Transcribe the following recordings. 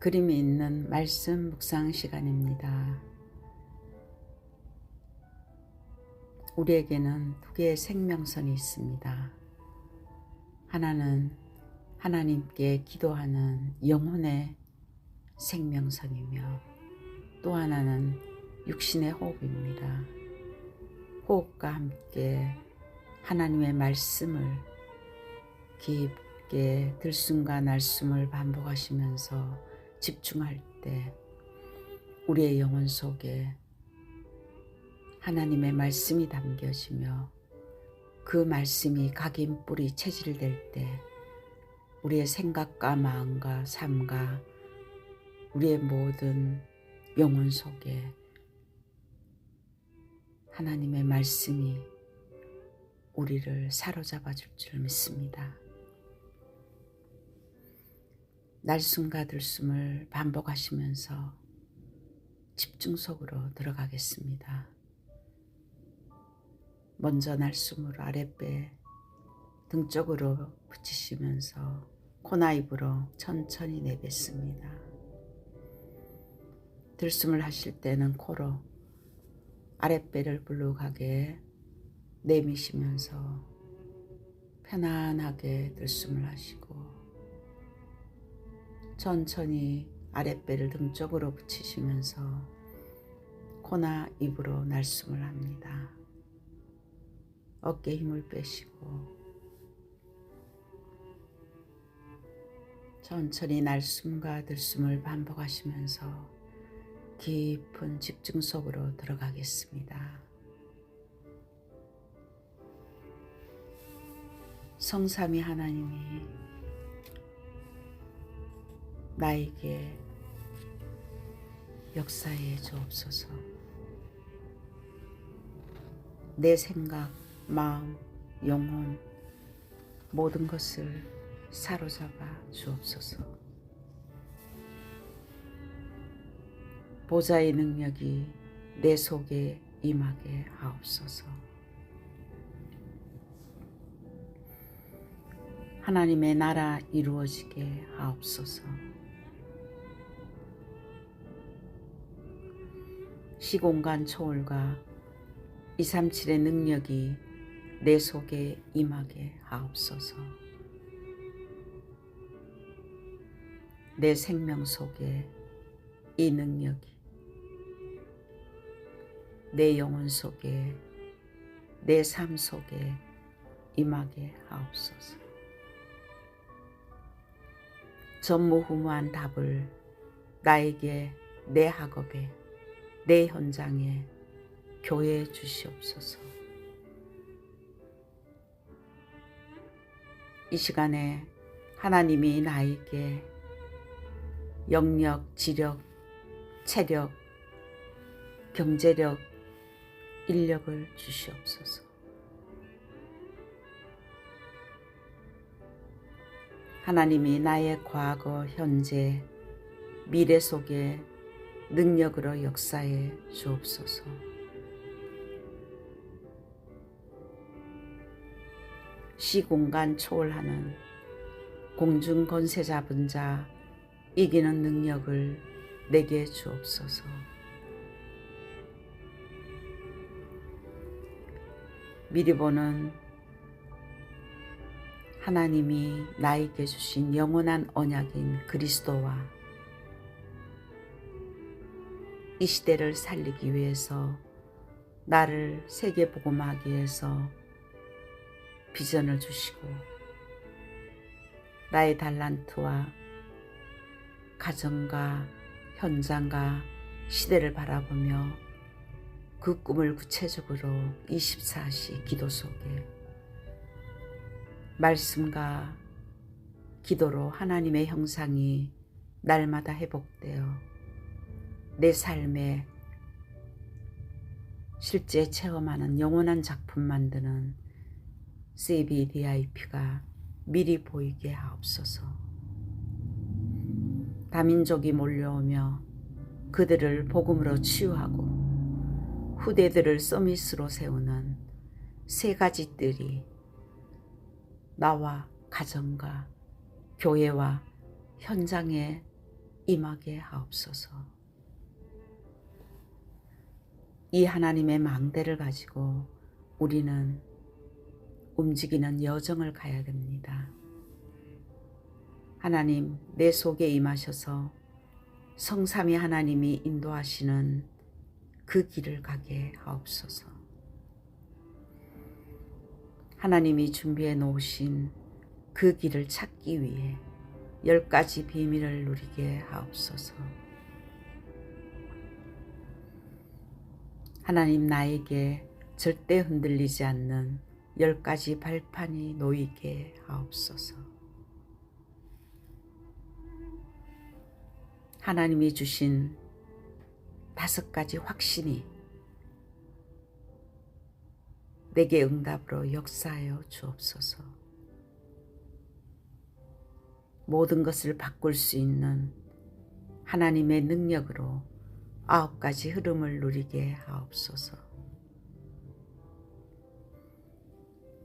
그림이 있는 말씀 묵상 시간입니다. 우리에게는 두 개의 생명선이 있습니다. 하나는 하나님께 기도하는 영혼의 생명선이며 또 하나는 육신의 호흡입니다. 호흡과 함께 하나님의 말씀을 깊게 들숨과 날숨을 반복하시면서 집중할 때 우리의 영혼 속에 하나님의 말씀이 담겨지며 그 말씀이 각인 뿌리 체질될 때 우리의 생각과 마음과 삶과 우리의 모든 영혼 속에 하나님의 말씀이 우리를 사로잡아 줄 줄 믿습니다. 날숨과 들숨을 반복하시면서 집중 속으로 들어가겠습니다. 먼저 날숨으로 아랫배 등 쪽으로 붙이시면서 코나 입으로 천천히 내뱉습니다. 들숨을 하실 때는 코로 아랫배를 불룩하게 내미시면서 편안하게 들숨을 하시고 천천히 아랫배를 등 쪽으로 붙이시면서 코나 입으로 날숨을 합니다. 어깨에 힘을 빼시고 천천히 날숨과 들숨을 반복하시면서 깊은 집중 속으로 들어가겠습니다. 성삼위 하나님이 나에게 역사해 주옵소서. 내 생각, 마음, 영혼 모든 것을 사로잡아 주옵소서. 보좌의 능력이 내 속에 임하게 하옵소서. 하나님의 나라 이루어지게 하옵소서. 시공간 초월과 237의 능력이 내 속에 임하게 하옵소서. 내 생명 속에 이 능력이 내 영혼 속에 내 삶 속에 임하게 하옵소서. 전무후무한 답을 나에게 내 학업에 내 현장에 교회해 주시옵소서. 이 시간에 하나님이 나에게 영력, 지력, 체력, 경제력, 인력을 주시옵소서. 하나님이 나의 과거, 현재, 미래 속에 능력으로 역사해 주옵소서. 시공간 초월하는 공중 권세 잡은 자 이기는 능력을 내게 주옵소서. 미리 보는 하나님이 나에게 주신 영원한 언약인 그리스도와 이 시대를 살리기 위해서 나를 세계복음하기 위해서 비전을 주시고 나의 달란트와 가정과 현장과 시대를 바라보며 그 꿈을 구체적으로 24시 기도 속에 말씀과 기도로 하나님의 형상이 날마다 회복되어 내 삶에 실제 체험하는 영원한 작품 만드는 CBDIP가 미리 보이게 하옵소서. 다민족이 몰려오며 그들을 복음으로 치유하고 후대들을 서밋으로 세우는 세 가지 뜰이 나와 가정과 교회와 현장에 임하게 하옵소서. 이 하나님의 망대를 가지고 우리는 움직이는 여정을 가야 됩니다. 하나님, 내 속에 임하셔서 성삼위 하나님이 인도하시는 그 길을 가게 하옵소서. 하나님이 준비해 놓으신 그 길을 찾기 위해 10가지 비밀을 누리게 하옵소서. 하나님, 나에게 절대 흔들리지 않는 10가지 발판이 놓이게 하옵소서. 하나님이 주신 5가지 확신이 내게 응답으로 역사하여 주옵소서. 모든 것을 바꿀 수 있는 하나님의 능력으로 9가지 흐름을 누리게 하옵소서.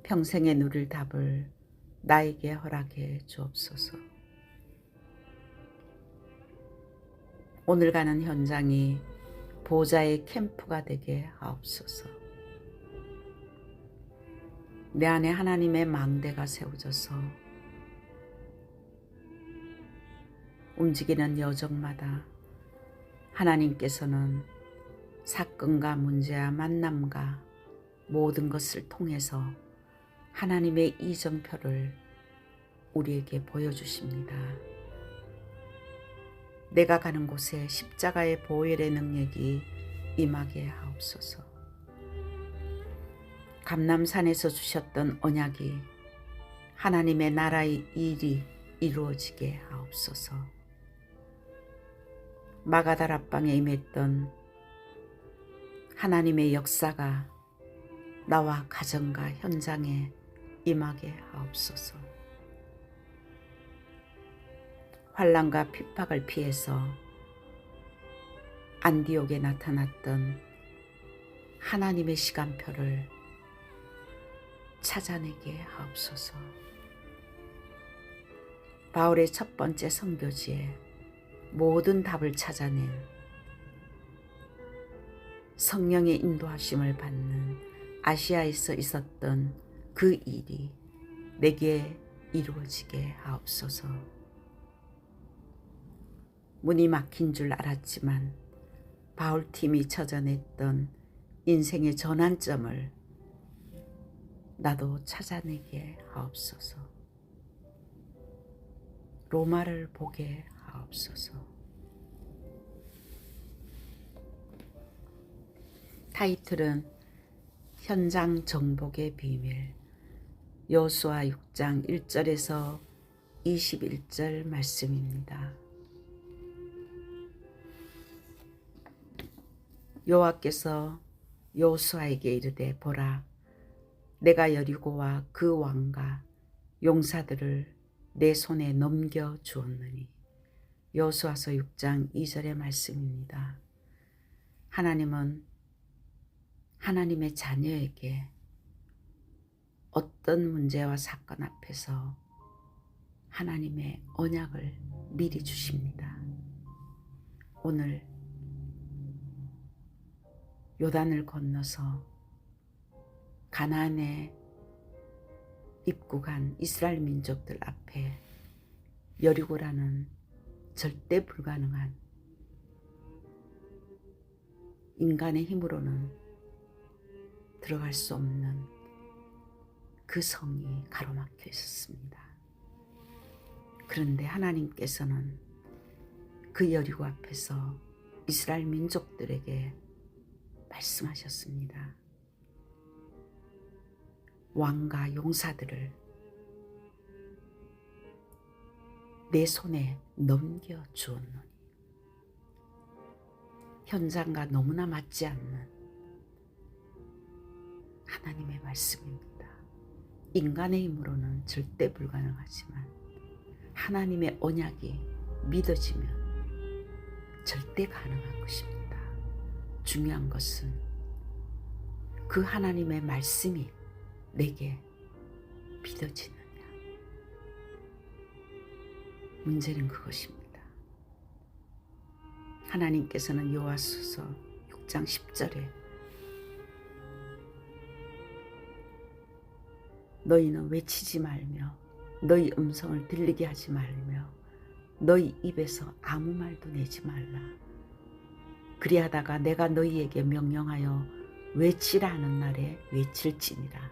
평생에 누릴 답을 나에게 허락해 주옵소서. 오늘 가는 현장이 보좌의 캠프가 되게 하옵소서. 내 안에 하나님의 망대가 세워져서 움직이는 여정마다 하나님께서는 사건과 문제와 만남과 모든 것을 통해서 하나님의 이정표를 우리에게 보여주십니다. 내가 가는 곳에 십자가의 보혈의 능력이 임하게 하옵소서. 감람산에서 주셨던 언약이 하나님의 나라의 일이 이루어지게 하옵소서. 마가다락방에 임했던 하나님의 역사가 나와 가정과 현장에 임하게 하옵소서. 환난과 핍박을 피해서 안디옥에 나타났던 하나님의 시간표를 찾아내게 하옵소서. 바울의 첫 번째 선교지에 모든 답을 찾아낸 성령의 인도하심을 받는 아시아에서 있었던 그 일이 내게 이루어지게 하옵소서. 문이 막힌 줄 알았지만 바울팀이 찾아냈던 인생의 전환점을 나도 찾아내게 하옵소서. 로마를 보게 하옵소서. 타이틀은 현장 정복의 비밀, 여호수아 6장 1절에서 21절 말씀입니다. 여호와께서 여호수아에게 이르되, 보라, 내가 여리고와 그 왕과 용사들을 내 손에 넘겨 주었느니. 여호수아서 6장 2절의 말씀입니다. 하나님은 하나님의 자녀에게 어떤 문제와 사건 앞에서 하나님의 언약을 미리 주십니다. 오늘 요단을 건너서 가나안에 입국한 이스라엘 민족들 앞에 여리고라는 절대 불가능한, 인간의 힘으로는 들어갈 수 없는 그 성이 가로막혀 있었습니다. 그런데 하나님께서는 그 여리고 앞에서 이스라엘 민족들에게 말씀하셨습니다. 왕과 용사들을 내 손에 넘겨 주었노니. 현장과 너무나 맞지 않는 하나님의 말씀입니다. 인간의 힘으로는 절대 불가능하지만 하나님의 언약이 믿어지면 절대 가능한 것입니다. 중요한 것은 그 하나님의 말씀이 내게 믿어지느냐. 문제는 그것입니다. 하나님께서는 요하수서 6장 10절에 너희는 외치지 말며 너희 음성을 들리게 하지 말며 너희 입에서 아무 말도 내지 말라. 그리하다가 내가 너희에게 명령하여 외치라 하는 날에 외칠지니라.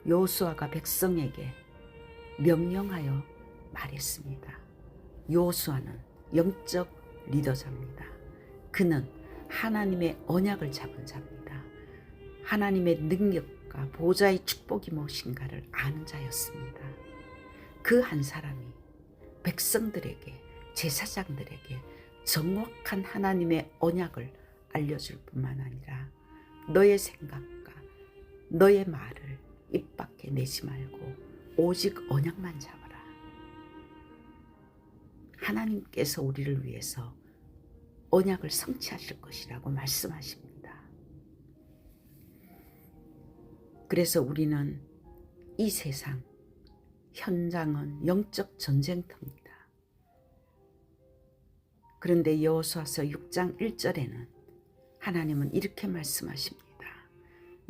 여호수아가 백성에게 명령하여 말했습니다. 여호수아는 영적 리더자입니다. 그는 하나님의 언약을 잡은 자입니다. 하나님의 능력과 보좌의 축복이 무엇인가를 아는 자였습니다. 그 한 사람이 백성들에게, 제사장들에게 정확한 하나님의 언약을 알려줄 뿐만 아니라 너의 생각과 너의 말을 입 밖에 내지 말고 오직 언약만 잡아라. 하나님께서 우리를 위해서 언약을 성취하실 것이라고 말씀하십니다. 그래서 우리는 이 세상 현장은 영적 전쟁터입니다. 그런데 여호수아서 6장 1절에는 하나님은 이렇게 말씀하십니다.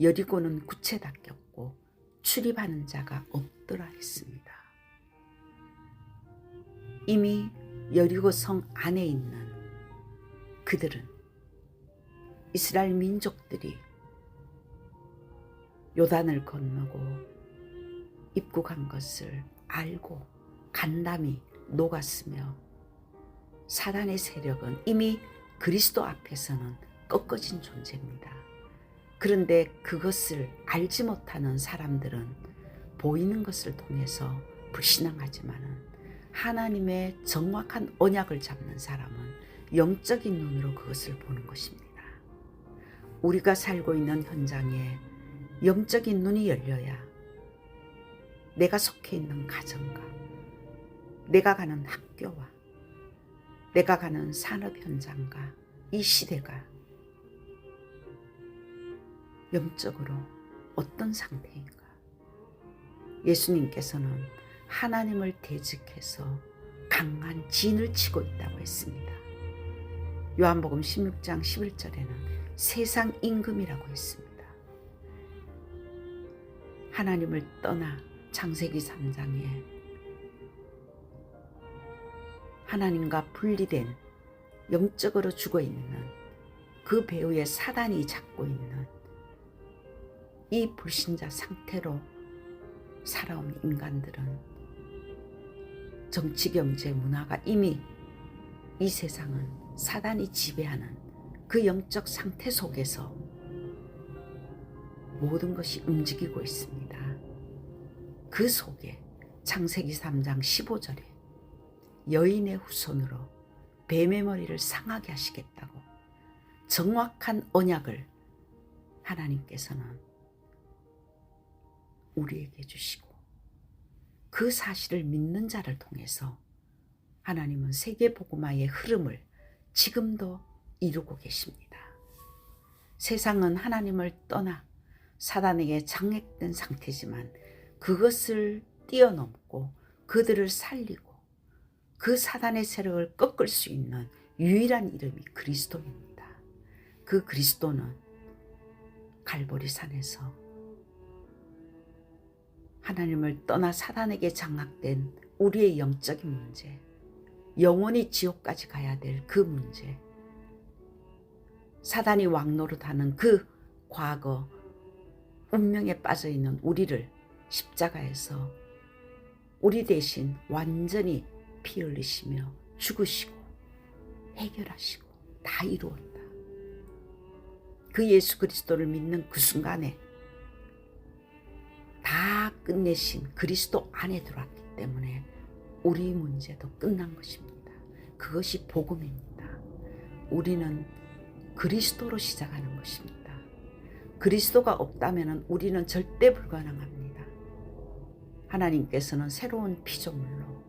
여리고는 굿에 닦였고 출입하는 자가 없더라 했습니다. 이미 여리고 성 안에 있는 그들은 이스라엘 민족들이 요단을 건너고 입국한 것을 알고 간담이 녹았으며 사단의 세력은 이미 그리스도 앞에서는 꺾어진 존재입니다. 그런데 그것을 알지 못하는 사람들은 보이는 것을 통해서 불신앙하지만은 하나님의 정확한 언약을 잡는 사람은 영적인 눈으로 그것을 보는 것입니다. 우리가 살고 있는 현장에 영적인 눈이 열려야 내가 속해 있는 가정과 내가 가는 학교와 내가 가는 산업 현장과 이 시대가 영적으로 어떤 상태인가? 예수님께서는 하나님을 대적해서 강한 진을 치고 있다고 했습니다. 요한복음 16장 11절에는 세상 임금이라고 했습니다. 하나님을 떠나 창세기 3장에 하나님과 분리된 영적으로 죽어있는 그 배후에 사단이 잡고 있는 이 불신자 상태로 살아온 인간들은 정치, 경제, 문화가 이미 이 세상은 사단이 지배하는 그 영적 상태 속에서 모든 것이 움직이고 있습니다. 그 속에 창세기 3장 15절에 여인의 후손으로 뱀의 머리를 상하게 하시겠다고 정확한 언약을 하나님께서는 우리에게 주시고 그 사실을 믿는 자를 통해서 하나님은 세계복음화의 흐름을 지금도 이루고 계십니다. 세상은 하나님을 떠나 사단에게 장악된 상태지만 그것을 뛰어넘고 그들을 살리고 그 사단의 세력을 꺾을 수 있는 유일한 이름이 그리스도입니다. 그 그리스도는 갈보리 산에서 하나님을 떠나 사단에게 장악된 우리의 영적인 문제, 영원히 지옥까지 가야 될 그 문제, 사단이 왕노릇하는 그 과거 운명에 빠져있는 우리를 십자가에서 우리 대신 완전히 피 흘리시며 죽으시고 해결하시고 다 이루었다. 그 예수 그리스도를 믿는 그 순간에 다 끝내신 그리스도 안에 들어왔기 때문에 우리 문제도 끝난 것입니다. 그것이 복음입니다. 우리는 그리스도로 시작하는 것입니다. 그리스도가 없다면 우리는 절대 불가능합니다. 하나님께서는 새로운 피조물로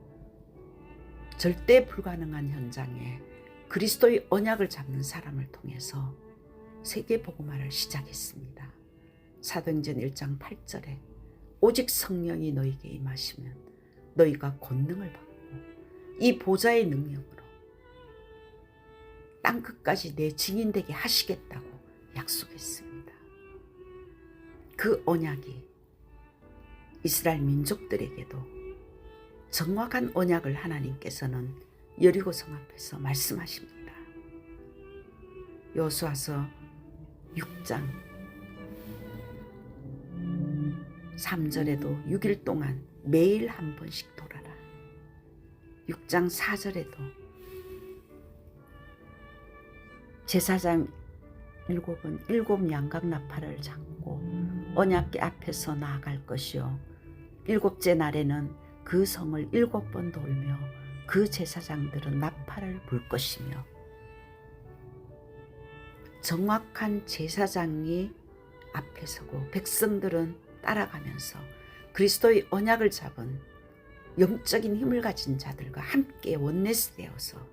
절대 불가능한 현장에 그리스도의 언약을 잡는 사람을 통해서 세계 복음화를 시작했습니다. 사도행전 1장 8절에 오직 성령이 너희에게 임하시면 너희가 권능을 받고 이 보좌의 능력으로 땅끝까지 내 증인 되게 하시겠다고 약속했습니다. 그 언약이 이스라엘 민족들에게도 정확한 언약을 하나님께서는 여리고성 앞에서 말씀하십니다. 여호수아서 6장 3절에도 6일 동안 매일 한 번씩 돌아라. 6장 4절에도 제사장 7은 7 양각 나팔을 잡고 언약궤 앞에서 나아갈 것이요 7째 날에는 그 성을 7번 돌며 그 제사장들은 나팔을 불 것이며, 정확한 제사장이 앞에 서고 백성들은 따라가면서 그리스도의 언약을 잡은 영적인 힘을 가진 자들과 함께 원내스 되어서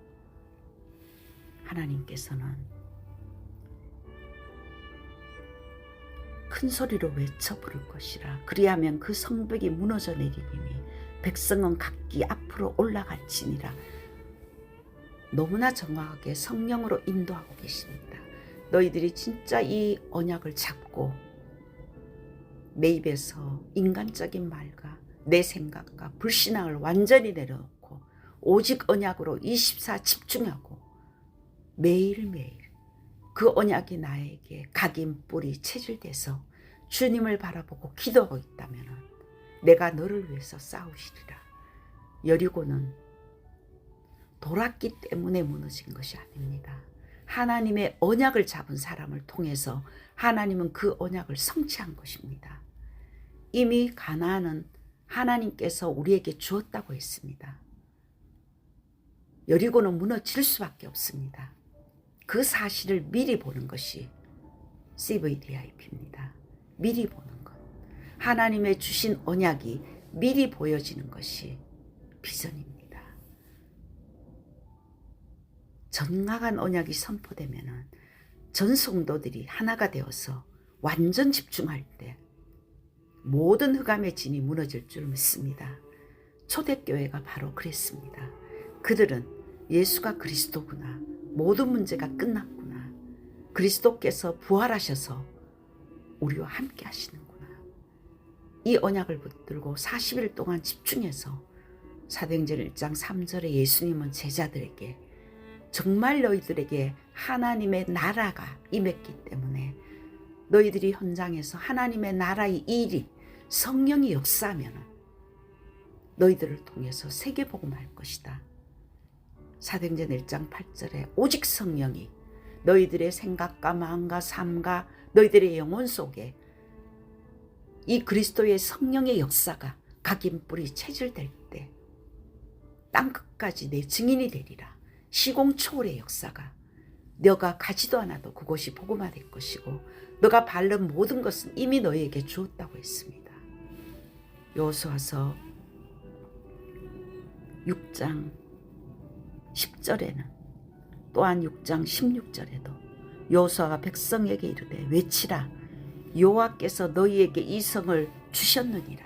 하나님께서는 큰 소리로 외쳐 부를 것이라. 그리하면 그 성벽이 무너져 내리리니 백성은 각기 앞으로 올라갈지니라. 너무나 정확하게 성령으로 인도하고 계십니다. 너희들이 진짜 이 언약을 잡고 내 입에서 인간적인 말과 내 생각과 불신앙을 완전히 내려놓고 오직 언약으로 24 집중하고 매일매일 그 언약이 나에게 각인 뿌리 체질돼서 주님을 바라보고 기도하고 있다면 내가 너를 위해서 싸우시리라. 여리고는 돌았기 때문에 무너진 것이 아닙니다. 하나님의 언약을 잡은 사람을 통해서 하나님은 그 언약을 성취한 것입니다. 이미 가나안은 하나님께서 우리에게 주었다고 했습니다. 여리고는 무너질 수밖에 없습니다. 그 사실을 미리 보는 것이 CVDIP입니다. 미리 보는 것. 하나님의 주신 언약이 미리 보여지는 것이 비전입니다. 정확한 언약이 선포되면 전 성도들이 하나가 되어서 완전 집중할 때 모든 흑암의 진이 무너질 줄 믿습니다. 초대교회가 바로 그랬습니다. 그들은 예수가 그리스도구나, 모든 문제가 끝났구나, 그리스도께서 부활하셔서 우리와 함께 하시는구나, 이 언약을 붙들고 40일 동안 집중해서 사도행전 1장 3절에 예수님은 제자들에게 정말 너희들에게 하나님의 나라가 임했기 때문에 너희들이 현장에서 하나님의 나라의 일이 성령이 역사하면 너희들을 통해서 세계복음할 것이다. 사도행전 1장 8절에 오직 성령이 너희들의 생각과 마음과 삶과 너희들의 영혼 속에 이 그리스도의 성령의 역사가 각인 뿌리 체질될 때 땅끝까지 내 증인이 되리라. 시공초월의 역사가 너가 가지도 않아도 그곳이 복음화될 것이고 너가 밟는 모든 것은 이미 너희에게 주었다고 했습니다. 여호수아서 6장 10절에는 또한 6장 16절에도 여호수아가 백성에게 이르되 외치라. 여호와께서 너희에게 이 성을 주셨느니라.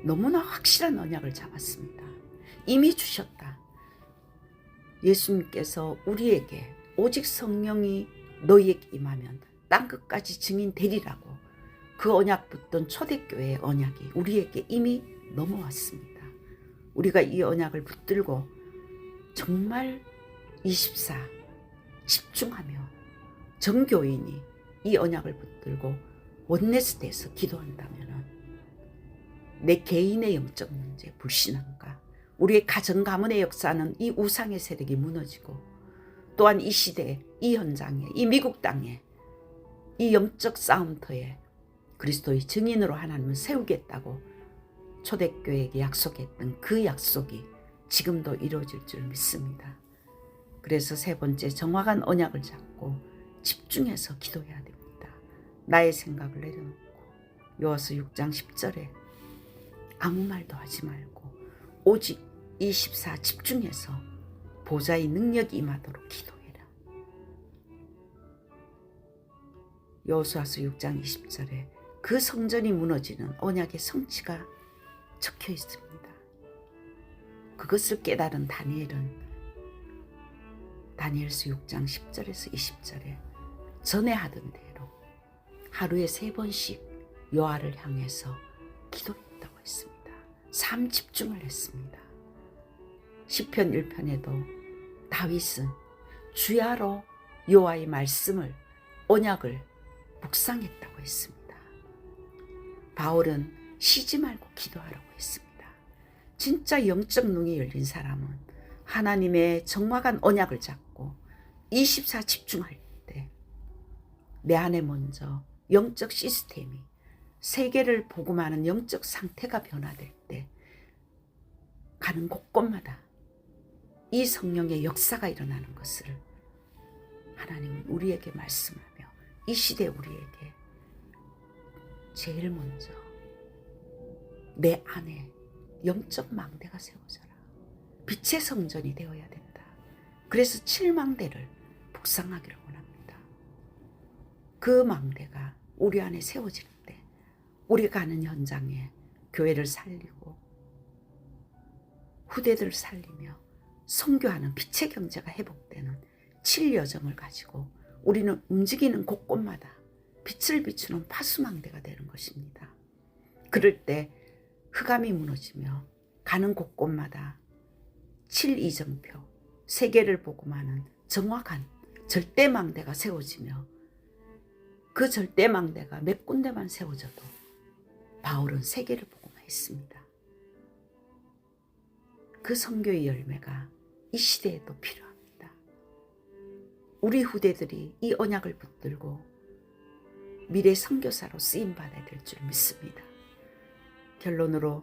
너무나 확실한 언약을 잡았습니다. 이미 주셨다. 예수님께서 우리에게 오직 성령이 너희에게 임하면 땅끝까지 증인 되리라고 그 언약 붙던 초대교회의 언약이 우리에게 이미 넘어왔습니다. 우리가 이 언약을 붙들고 정말 24 집중하며 정교인이 이 언약을 붙들고 원내스대에서 기도한다면 내 개인의 영적 문제, 불신앙과 우리의 가정 가문의 역사는 이 우상의 세력이 무너지고 또한 이 시대에 이 현장에 이 미국 땅에 이 영적 싸움터에 그리스도의 증인으로 하나님을 세우겠다고 초대교회에게 약속했던 그 약속이 지금도 이루어질 줄 믿습니다. 그래서 세 번째, 정확한 언약을 잡고 집중해서 기도해야 됩니다. 나의 생각을 내려놓고 여호수아 6장 10절에 아무 말도 하지 말고 오직 24 집중해서 보좌의 능력이 임하도록 기도해라. 여호수아서 6장 20절에 그 성전이 무너지는 언약의 성취가 적혀 있습니다. 그것을 깨달은 다니엘은 다니엘서 6장 10절에서 20절에 전에 하던 대로 하루에 3번씩 여호와를 향해서 기도했다고 했습니다. 삶 집중을 했습니다. 시편 1편에도 다윗은 주야로 여호와의 말씀을 언약을 묵상했다고 했습니다. 바울은 쉬지 말고 기도하라고 했습니다. 진짜 영적 눈이 열린 사람은 하나님의 정확한 언약을 잡고 24 집중할 때 내 안에 먼저 영적 시스템이 세계를 복음하는 영적 상태가 변화될 때 가는 곳곳마다 이 성령의 역사가 일어나는 것을 하나님은 우리에게 말씀하며 이 시대 우리에게 제일 먼저 내 안에 영적 망대가 세워져라. 빛의 성전이 되어야 된다. 그래서 7망대를 묵상하기를 원합니다. 그 망대가 우리 안에 세워질 때 우리가 가는 현장에 교회를 살리고 후대들을 살리며 선교하는 빛의 경제가 회복되는 7여정을 가지고 우리는 움직이는 곳곳마다 빛을 비추는 파수망대가 되는 것입니다. 그럴 때 흑암이 무너지며 가는 곳곳마다 7이정표, 세계를 복음하는 정확한 절대망대가 세워지며 그 절대망대가 몇 군데만 세워져도 바울은 세계를 복음했습니다. 그 선교의 열매가 이 시대에도 필요합니다. 우리 후대들이 이 언약을 붙들고 미래 선교사로 쓰임받아야 될 줄 믿습니다. 결론으로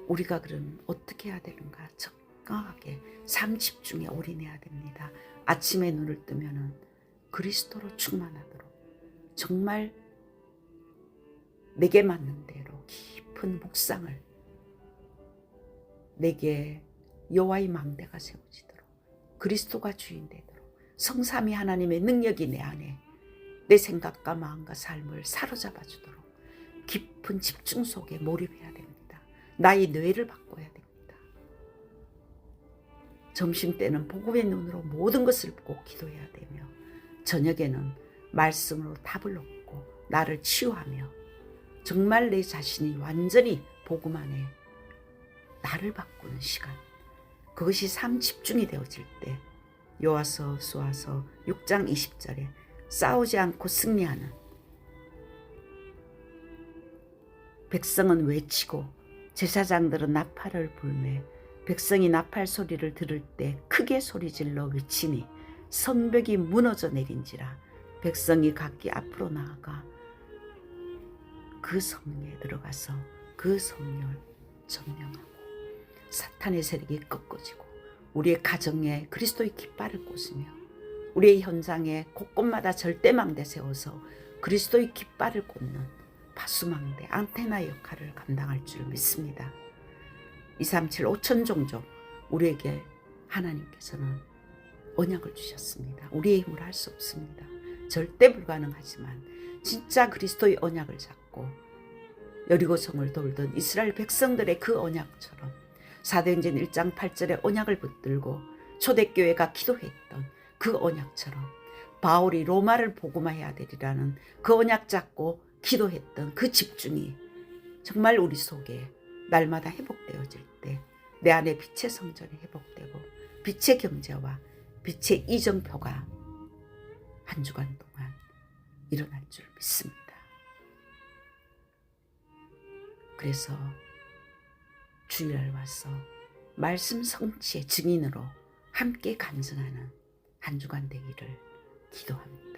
우리가 그럼 어떻게 해야 되는가? 정확하게 삶 집중에 올인해야 됩니다. 아침에 눈을 뜨면은 그리스도로 충만하도록 정말 내게 맞는 대로 깊은 묵상을 내게 여호와의 망대가 세워지도록 그리스도가 주인 되도록 성삼위 하나님의 능력이 내 안에 내 생각과 마음과 삶을 사로잡아 주도록 깊은 집중 속에 몰입해야 됩니다. 나의 뇌를 바꿔야 됩니다. 점심때는 복음의 눈으로 모든 것을 보고 기도해야 되며 저녁에는 말씀으로 답을 얻고 나를 치유하며 정말 내 자신이 완전히 복음 안에 나를 바꾸는 시간, 그것이 삶 집중이 되어질 때 여호와서 수아서 6장 20절에 싸우지 않고 승리하는 백성은 외치고 제사장들은 나팔을 불매 백성이 나팔 소리를 들을 때 크게 소리질러 외치니 성벽이 무너져 내린지라 백성이 각기 앞으로 나아가 그 성에 들어가서 그 성령을 점령하고 사탄의 세력이 꺾어지고 우리의 가정에 그리스도의 깃발을 꽂으며 우리의 현장에 곳곳마다 절대망대 세워서 그리스도의 깃발을 꽂는 파수망대 안테나 역할을 감당할 줄 믿습니다. 237 5천 종족 우리에게 하나님께서는 언약을 주셨습니다. 우리의 힘으로 할 수 없습니다. 절대 불가능하지만 진짜 그리스도의 언약을 잡고 여리고성을 돌던 이스라엘 백성들의 그 언약처럼 사도행전 1장 8절의 언약을 붙들고 초대교회가 기도했던 그 언약처럼 바울이 로마를 복음화해야 되리라는 그 언약 잡고 기도했던 그 집중이 정말 우리 속에 날마다 회복되어질 때 내 안에 빛의 성전이 회복되고 빛의 경제와 빛의 이정표가 한 주간 동안 일어날 줄 믿습니다. 그래서 주일날 와서 말씀 성취의 증인으로 함께 간증하는 한 주간 되기를 기도합니다.